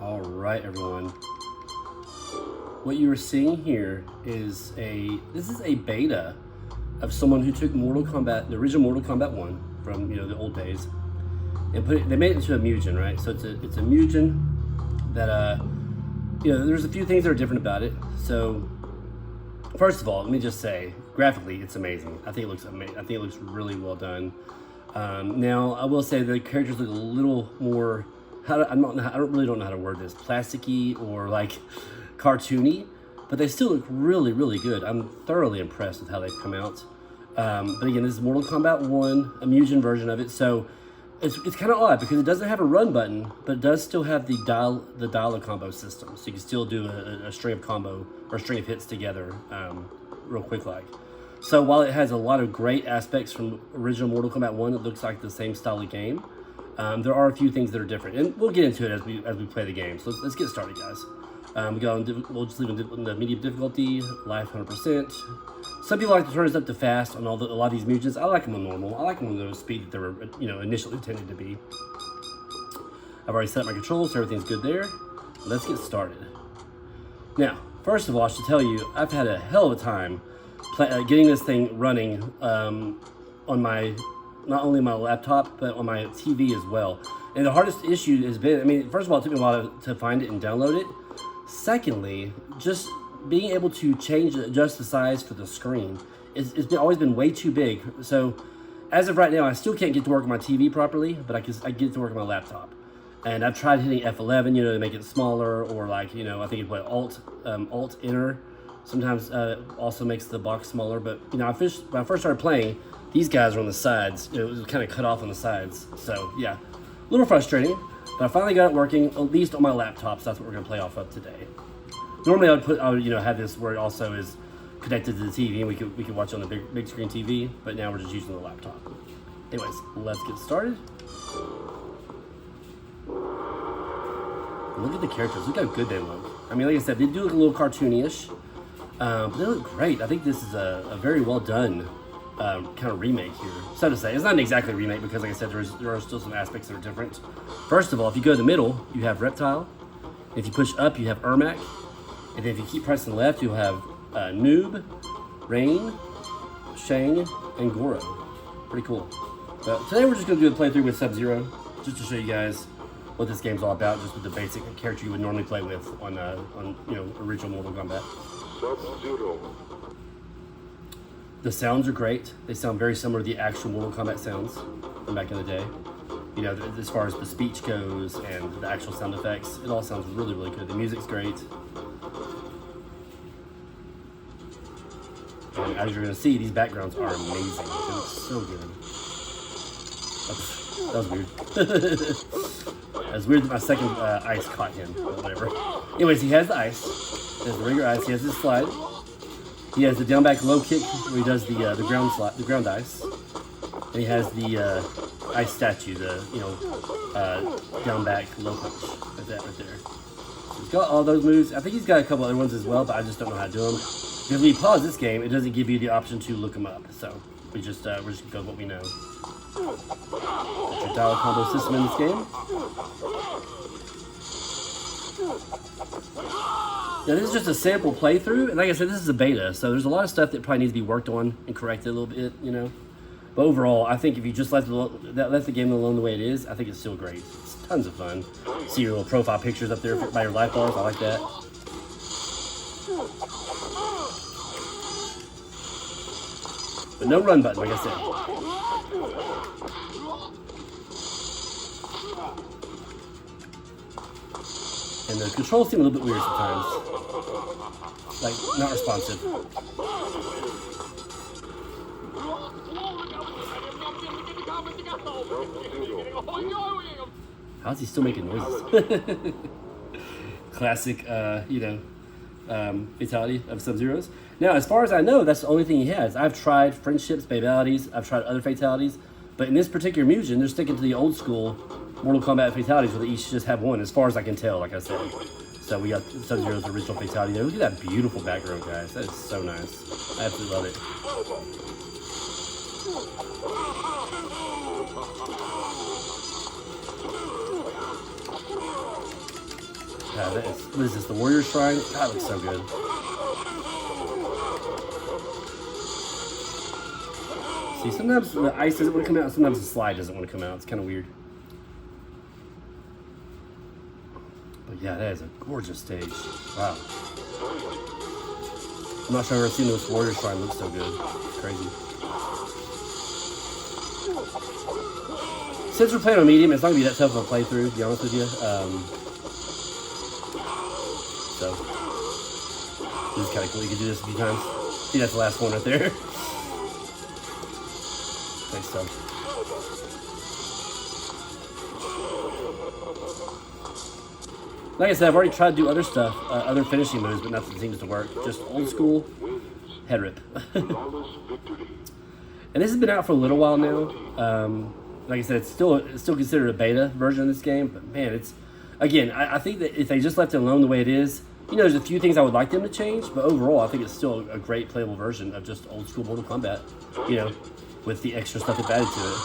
All right, everyone. What you are seeing here is this is a beta of someone who took Mortal Kombat, the original Mortal Kombat 1 from the old days, and they made it into a MUGEN, right? So it's a MUGEN that there's a few things that are different about it. So first of all, let me just say, graphically, it's amazing. I think it looks amazing. I think it looks really well done. Now, I will say the characters look a little more, I really don't know how to word this, plasticky or like cartoony, but they still look really, really good. I'm thoroughly impressed with how they've come out. But again, this is Mortal Kombat 1, a MUGEN version of it. So it's kind of odd because it doesn't have a run button, but it does still have the dial combo system. So you can still do a string of combo or a string of hits together real quick like. So while it has a lot of great aspects from original Mortal Kombat 1, it looks like the same style of game. There are a few things that are different, and we'll get into it as we play the game. So let's get started, guys. We'll just leave it in the medium difficulty, life 100%. Some people like to turn this up to fast on a lot of these MUGENs. I like them on normal. I like them on the speed that they were initially intended to be. I've already set up my controls, so everything's good there. Let's get started. Now, first of all, I should tell you, I've had a hell of a time getting this thing running on not only my laptop, but on my TV as well. And the hardest issue has been, first of all, it took me a while to find it and download it. Secondly, just being able to adjust the size for the screen. It's always been way too big. So as of right now, I still can't get to work on my TV properly, but I get to work on my laptop. And I've tried hitting F11, to make it smaller, or like, I think it's Alt Enter sometimes also makes the box smaller. But when I first started playing, these guys are on the sides. It was kind of cut off on the sides. So yeah, a little frustrating. But I finally got it working, at least on my laptop. So that's what we're gonna play off of today. Normally I would have this where it also is connected to the TV, and we could watch on the big screen TV. But now we're just using the laptop. Anyways, let's get started. Look at the characters. Look how good they look. Like I said, they do look a little cartoony-ish. But they look great. I think this is a very well done kind of remake here. So to say, it's not exactly a remake because, like I said, there are still some aspects that are different. First of all, if you go to the middle, you have Reptile. If you push up, you have Ermac. And then if you keep pressing left, you'll have Noob, Rain, Shang, and Goro. Pretty cool. But today we're just going to do a playthrough with Sub-Zero, just to show you guys what this game's all about, just with the basic character you would normally play with on original Mortal Kombat. Sub-Zero. The sounds are great. They sound very similar to the actual Mortal Kombat sounds from back in the day. As far as the speech goes and the actual sound effects, it all sounds really, really good. The music's great. And as you're going to see, these backgrounds are amazing. They look so good. That was weird. It was weird that my second ice caught him, but whatever. Anyways, he has the ice. He has the regular ice. He has his slide. He has the down back low kick where he does the ground ice. And he has the ice statue, the down back low punch. Like that right there. So he's got all those moves. I think he's got a couple other ones as well, but I just don't know how to do them. Because when you pause this game, it doesn't give you the option to look them up. So we're just gonna go with what we know. That's your dial combo system in this game. Now this is just a sample playthrough, and like I said, this is a beta, so there's a lot of stuff that probably needs to be worked on and corrected a little bit, But overall, I think if you just let the game alone the way it is, I think it's still great. It's tons of fun. See your little profile pictures up there by your life bars. I like that. But no run button, like I said. And the controls seem a little bit weird sometimes. Like, not responsive. How's he still making noises? Classic, fatality of Sub-Zeros. Now, as far as I know, that's the only thing he has. I've tried friendships, fatalities, I've tried other fatalities, but in this particular MUGEN, they're sticking to the old school Mortal Kombat fatalities where they each just have one, as far as I can tell, like I said. So we got Sub-Zero's original fatality there. Look at that beautiful background, guys. That is so nice. I absolutely love it. God, that is, what is this, the Warrior Shrine? God, it looks so good. See, sometimes the ice doesn't want to come out, sometimes the slide doesn't want to come out. It's kind of weird. But yeah, that is a gorgeous stage. Wow. I'm not sure I've ever seen this Warrior Shrine look so good. It's crazy. Since we're playing on medium, it's not going to be that tough of a playthrough, to be honest with you. So, this is kind of cool. You can do this a few times. See, that's the last one right there. Nice stuff. Like I said, I've already tried to do other stuff, other finishing moves, but nothing seems to work. Just old school head rip. And this has been out for a little while now. Like I said, it's still considered a beta version of this game, but man, it's, again, I think that if they just left it alone the way it is, you know, there's a few things I would like them to change, but overall, I think it's still a great playable version of just old school Mortal Kombat, you know, with the extra stuff that's added to it.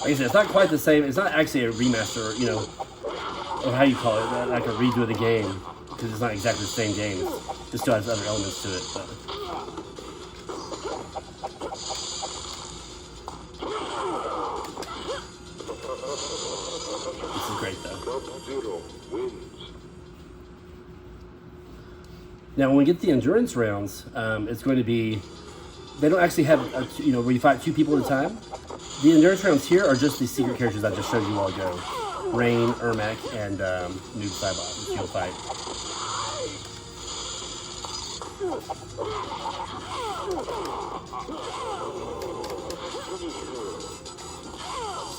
Like I said, it's not quite the same. It's not actually a remaster, you know, or how you call it, like a redo of the game, because it's not exactly the same game. It still has other elements to it. But. This is great, though. Now, when we get the endurance rounds, it's going to be, they don't actually have, you know, where you fight 2 people at a time. The endurance rounds here are just the secret characters I just showed you a while ago. Rain, Ermac, and Noob Saibot, which you'll fight.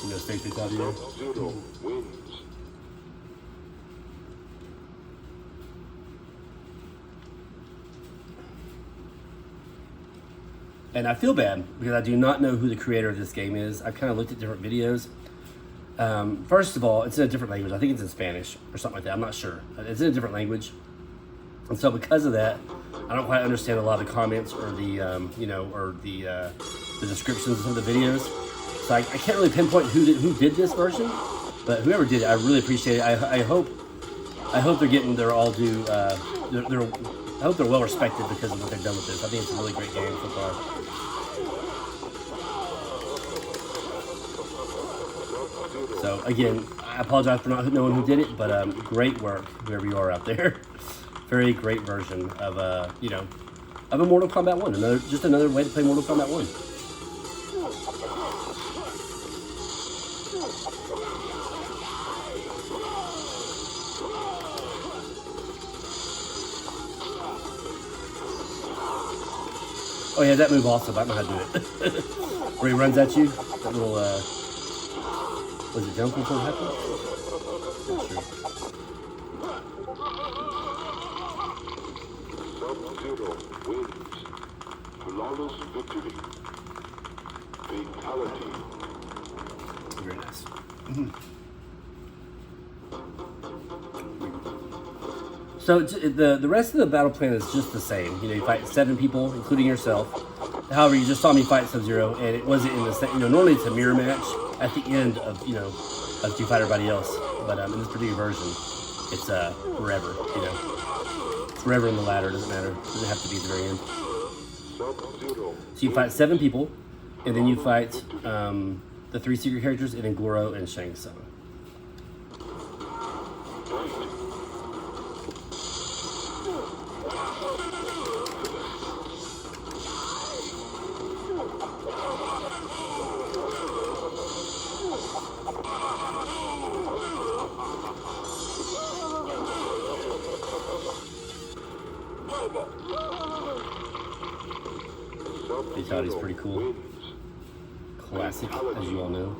You know, stage fatality there. And I feel bad because I do not know who the creator of this game is. I've kind of looked at different videos. First of all, it's in a different language. I think it's in Spanish or something like that. I'm not sure. It's in a different language. And so because of that, I don't quite understand a lot of the comments or the, you know, or the descriptions of some of the videos. So I can't really pinpoint who did this version, but whoever did it, I really appreciate it. I hope they're getting their all due, I hope they're well respected because of what they've done with this. I think it's a really great game so far. So again, I apologize for not knowing who did it, but great work, whoever you are out there. Very great version of you know, of a Mortal Kombat 1. Just another way to play Mortal Kombat 1. Oh yeah, that move also, but I don't know how to do it. Where he runs at you, that little, was it jump before it happens? Not sure. Sub-Zero wins. Flawless victory. Fatality. Very nice. So the rest of the battle plan is just the same. You know, you fight 7 people, including yourself. However, you just saw me fight Sub-Zero, and it wasn't in the same. You know, normally it's a mirror match at the end of, you know, of you fight everybody else. But in this particular version, it's forever. You know, forever in the ladder. Doesn't matter. Doesn't have to be at the very end. So you fight 7 people, and then you fight the 3 secret characters, and then Goro and Shang Tsung. Fatality's pretty cool. Classic, as you all know.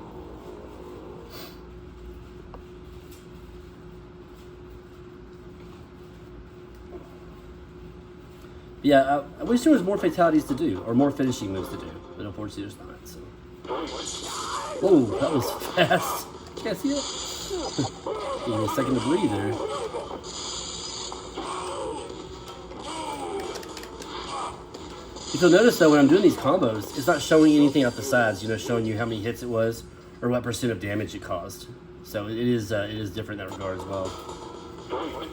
Yeah, I wish there was more fatalities to do, or more finishing moves to do, but unfortunately there's not. So. Whoa, that was fast. You guys see it? Give me a second to breathe there. If you'll notice though, when I'm doing these combos, it's not showing anything out the sides, you know, showing you how many hits it was or what % of damage it caused. So it is different in that regard as well. Fight.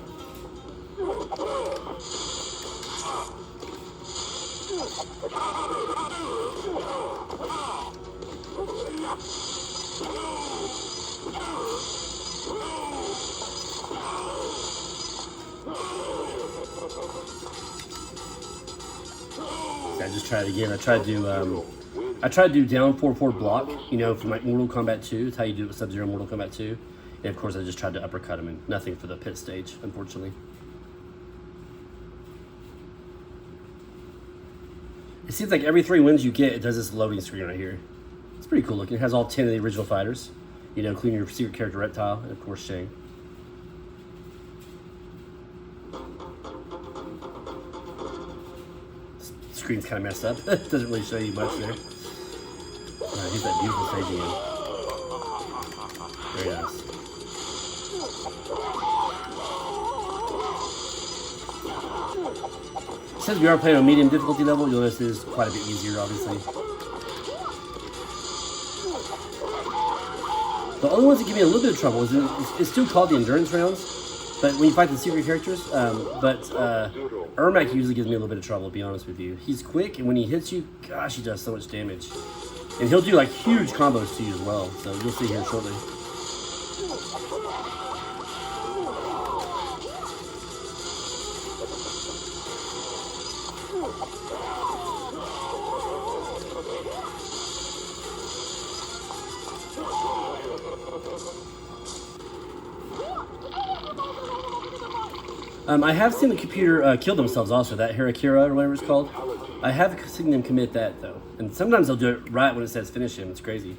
So I just tried it again. I tried to do down 4-4 block, you know, from like Mortal Kombat 2. It's how you do it with Sub-Zero Mortal Kombat 2. And of course I just tried to uppercut him, and nothing for the pit stage, unfortunately. It seems like every 3 wins you get, it does this loading screen right here. It's pretty cool looking. It has all 10 of the original fighters, you know, including your secret character Reptile, and of course Shang. Screen's kind of messed up. It doesn't really show you much there. Here's that beautiful stage again. Very nice. Since we are playing on medium difficulty level, you'll notice it is quite a bit easier, obviously. The only ones that give me a little bit of trouble is it's still called the endurance rounds, but when you fight the secret characters, Ermac usually gives me a little bit of trouble, to be honest with you. He's quick, and when he hits you, gosh, he does so much damage. And he'll do like huge combos to you as well, so you'll see here shortly. I have seen the computer kill themselves also, that Harakira or whatever it's called. I have seen them commit that though. And sometimes they'll do it right when it says finish him. It's crazy.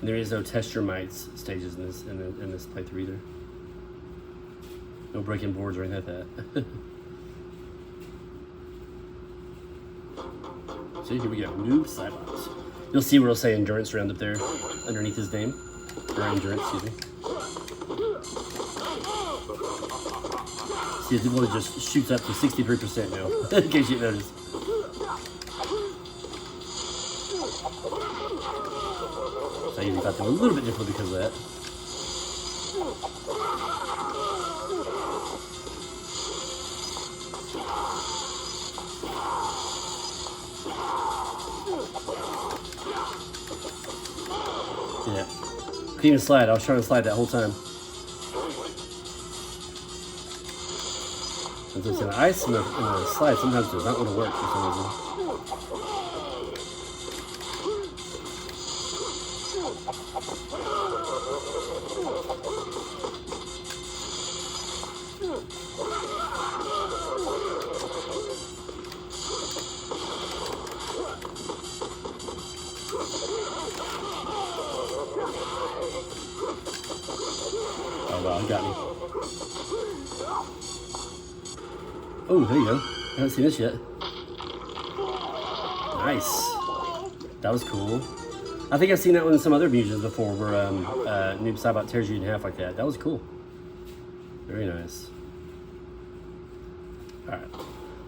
And there is no test your mights stages in this playthrough either. No breaking boards or anything like that. So here we go, Noob Cybots. You'll see where it'll say endurance round up there underneath his name. Or endurance, excuse me. See, the bullet just shoots up to 63% now, in case you didn't notice. So I usually thought they were a little bit different because of that. Yeah. Couldn't even slide. I was trying to slide that whole time. And so the ice in the slide sometimes does not want to work for some reason. Oh wow, it got me. Oh, there you go. I haven't seen this yet. Nice. That was cool. I think I've seen that one in some other MUGENs before where Noob Saibot tears you in half like that. That was cool. Very nice. Alright.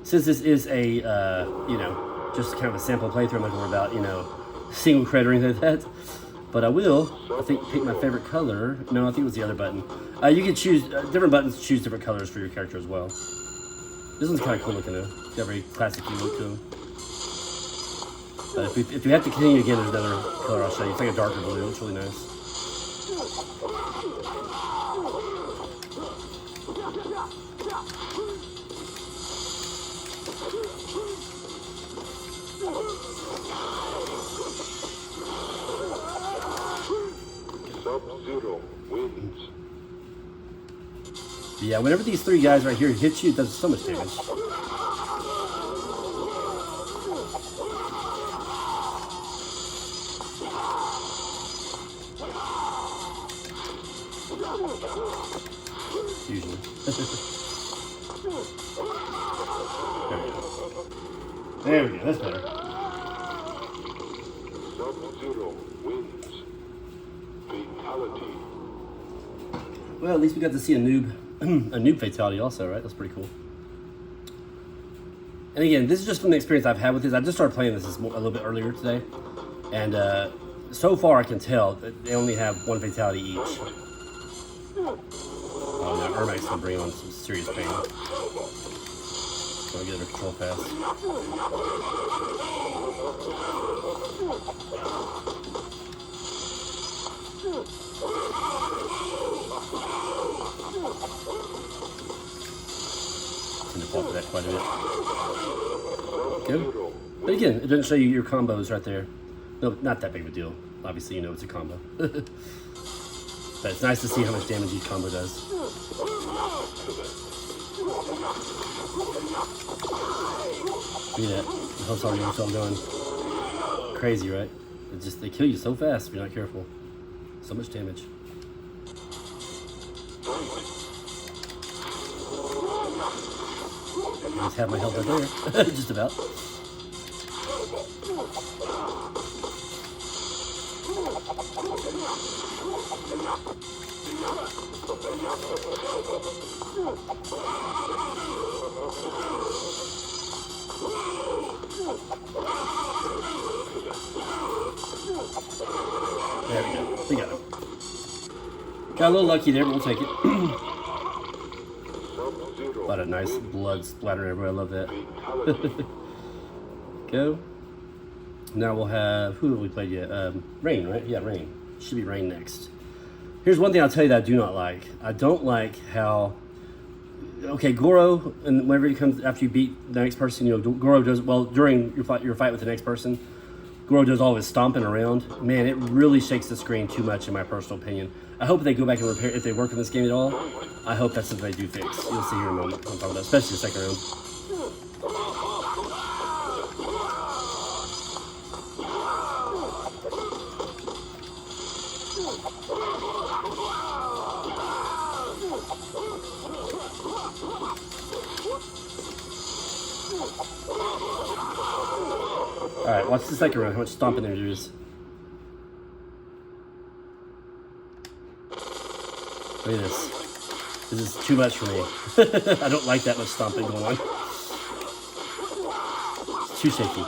Since this is a, you know, just kind of a sample playthrough, I'm not going to worry about, you know, single credit or anything like that. But I will, I think, pick my favorite color. No, I think it was the other button. You can choose, different buttons choose different colors for your character as well. This one's kind of cool looking though. It's got a very classic-y look to him. But if we have to continue again, there's another color I'll show you. It's like a darker blue. It's really nice. Sub-Zero wins. Yeah, whenever these three guys right here hit you, it does so much damage. Usually. There we go, that's better. Sub-Zero wins. Fatality. Well, at least we got to see a noob fatality also, right? That's pretty cool. And again, this is just from the experience I've had with this. I just started playing this a little bit earlier today, and so far I can tell that they only have one fatality each. Oh, now Ermac's gonna bring on some serious pain. Gonna get under control fast. Gonna fall for that quite a bit. Good. But again, it doesn't show you your combos right there. No, not that big of a deal. Obviously, you know it's a combo. But it's nice to see how much damage each combo does. Look at that. The health's already all going. Crazy, right? It's just, they kill you so fast if you're not careful. So much damage. I just have my health right there. Just about. There we go. We got him. Got a little lucky there, but we'll take it. A lot of nice blood splattering everywhere. I love that. Go. Now we'll have, who have we played yet? Rain, right? Yeah, Rain. Should be Rain next. Here's one thing I'll tell you that I do not like. I don't like how, okay, Goro, and whenever he comes after you beat the next person, you know, Goro does, well, during your fight with the next person, Goro does all his stomping around. Man, it really shakes the screen too much, in my personal opinion. I hope they go back and repair, if they work in this game at all, I hope that's something they do fix. You'll see here in a moment what I'm talking about, especially the second round. Alright, watch the second round, how much stomping there is. Look at this. This is too much for me. I don't like that much stomping going on. It's too shaky.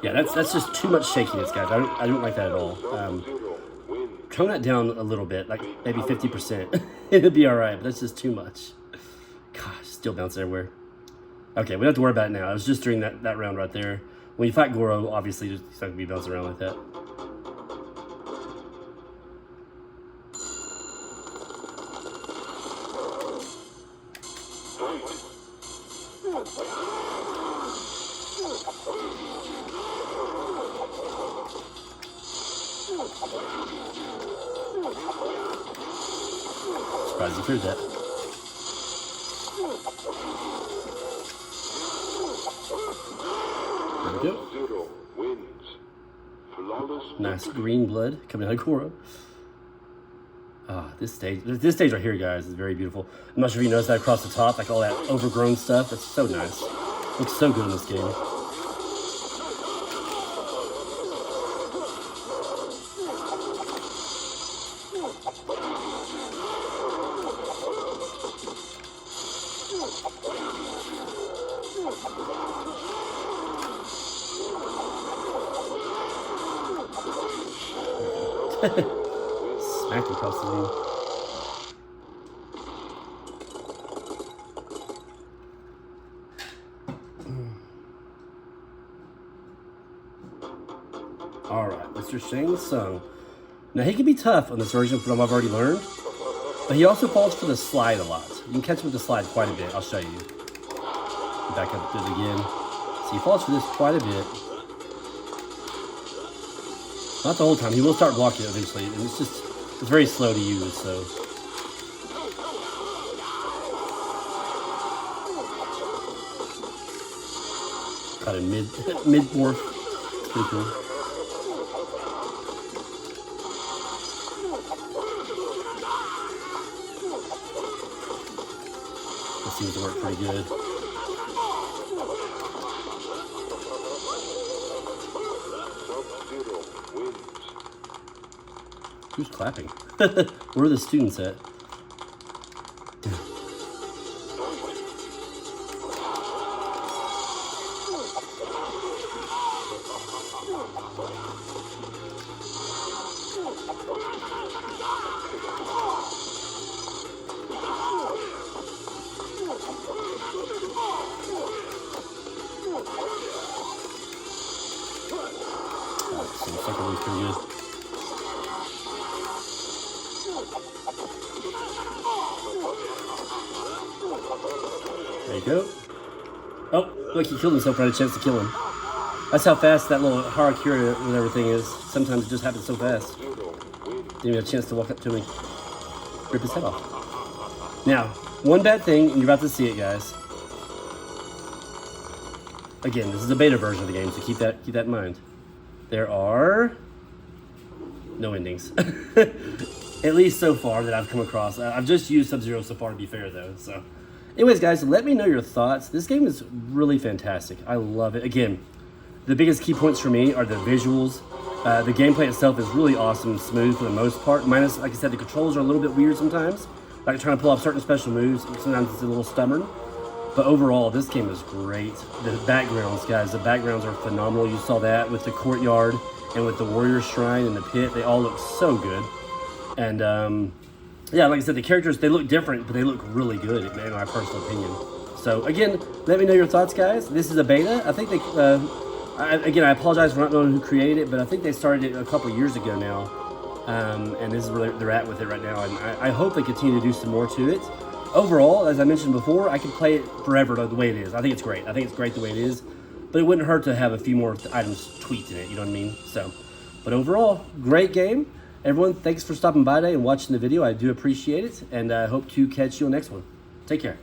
Yeah, that's just too much shakiness, guys. I don't like that at all. Tone that down a little bit, like maybe 50%. It'll be all right, but that's just too much. Gosh, still bouncing everywhere. Okay, we don't have to worry about it now. It was just during that round right there. When you fight Goro, obviously, he's not going to be bouncing around like that. Surprised you cleared that. There we go. Nice green blood coming out of Goro. Ah, this stage right here, guys, is very beautiful. I'm not sure if you noticed that across the top, like all that overgrown stuff. That's so nice. Looks so good in this game. Smacked across the room. Alright, Mr. Shang Tsung. Now he can be tough on this version from what I've already learned, but he also falls for the slide a lot. You can catch him with the slide quite a bit. I'll show you. Back up to it again. So he falls for this quite a bit. Not the whole time. He will start blocking it eventually, and it's very slow to use, so. Caught a mid morph. It's pretty cool. seems to work pretty good. Sub-Zero wins. Who's clapping? Where are the students at? So the second one's pretty good. There you go. Oh, look, he killed himself. I had a chance to kill him. That's how fast that little harakiri with everything is. Sometimes it just happens so fast. Didn't even have a chance to walk up to me. Rip his head off. Now, one bad thing, and you're about to see it, guys. Again, this is a beta version of the game, so keep that in mind. There are no endings. At least so far that I've come across. I've just used Sub-Zero so far, to be fair, though. So, anyways, guys, let me know your thoughts. This game is really fantastic. I love it. Again, the biggest key points for me are the visuals. The gameplay itself is really awesome and smooth for the most part. Minus, like I said, the controls are a little bit weird sometimes. Like trying to pull off certain special moves, sometimes it's a little stubborn. But overall, this game is great. The backgrounds, guys, the backgrounds are phenomenal. You saw that with the courtyard and with the warrior shrine and the pit. They all look so good. And yeah, like I said, the characters, they look different, but they look really good, in my personal opinion. So again, let me know your thoughts, guys. This is a beta. I think they, again, I apologize for not knowing who created it, but I think they started it a couple years ago now. And this is where they're at with it right now. And I hope they continue to do some more to it. Overall, as I mentioned before, I could play it forever the way it is. I think it's great. I think it's great the way it is. But it wouldn't hurt to have a few more items tweaked in it, you know what I mean? So, but overall, great game. Everyone, thanks for stopping by today and watching the video. I do appreciate it. And I hope to catch you on the next one. Take care.